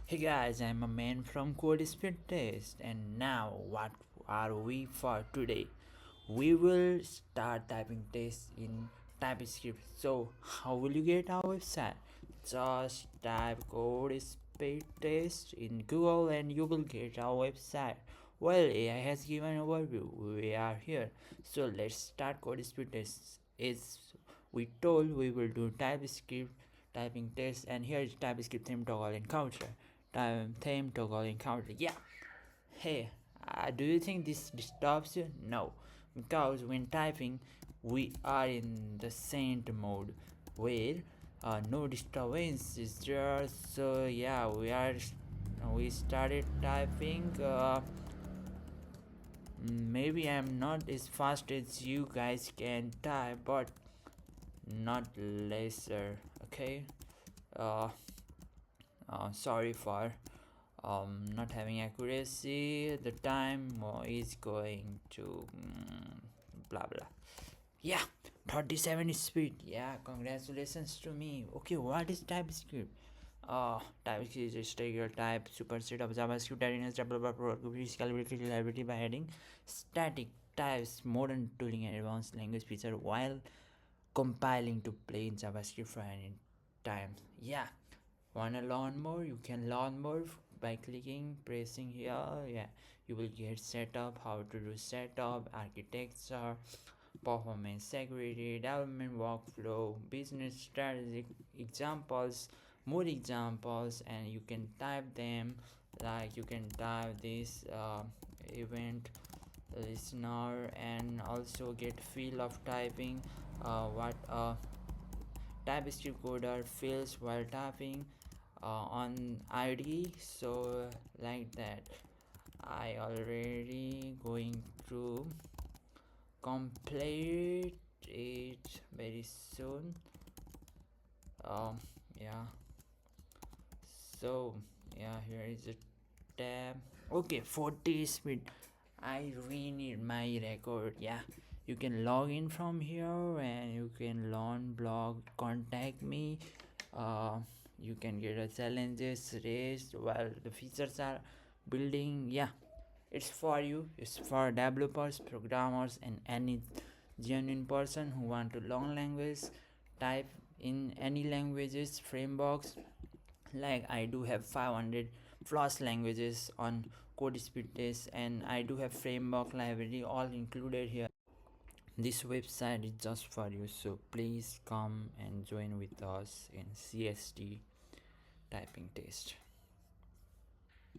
Hey guys, I'm a man from codespeedtest, and now what are we for today? We will start typing tests in typescript. So how will you get our website? Just type codespeedtest in Google and you will get our website. Well, AI has given an overview. We are here. So let's start codespeedtest. Is we told we will do typescript typing test, and here is typescript theme toggle encounter. Theme toggle encounter. Yeah. Hey, do you think this disturbs you? No, because when typing, we are in the sent mode where no disturbance is there. So yeah, we started typing. Maybe I'm not as fast as you guys can type, but not lesser. Okay. Uh, Sorry for not having accuracy. The time is going to blah blah. Yeah, 37 speed. Yeah, congratulations to me. Okay, what is TypeScript? TypeScript is a stable type superset of JavaScript that enables developer productivity, scalability, reliability by adding static types, modern tooling, and advanced language feature while compiling to plain JavaScript for any time. Yeah, wanna learn more? You can learn more by clicking, pressing here. Yeah, you will get setup, how to do setup, architecture, performance, security, development workflow, business strategic examples, more examples, and you can type them. Like you can type this event listener and also get feel of typing, what TypeScript coder feels while typing on ID. So like that, I already going to complete it very soon. Yeah, so yeah, here is a tab. Okay, 40 speed. I really need my record. Yeah, you can log in from here and you can learn blog, contact me. uh you can get a challenges raised while the features are building. Yeah, it's for you. It's for developers, programmers, and any genuine person who want to learn language, type in any languages, frameworks. Like I do have 500 plus languages on code speed test, and I do have framework library all included here. This website is just for you, so please come and join with us in CST typing test.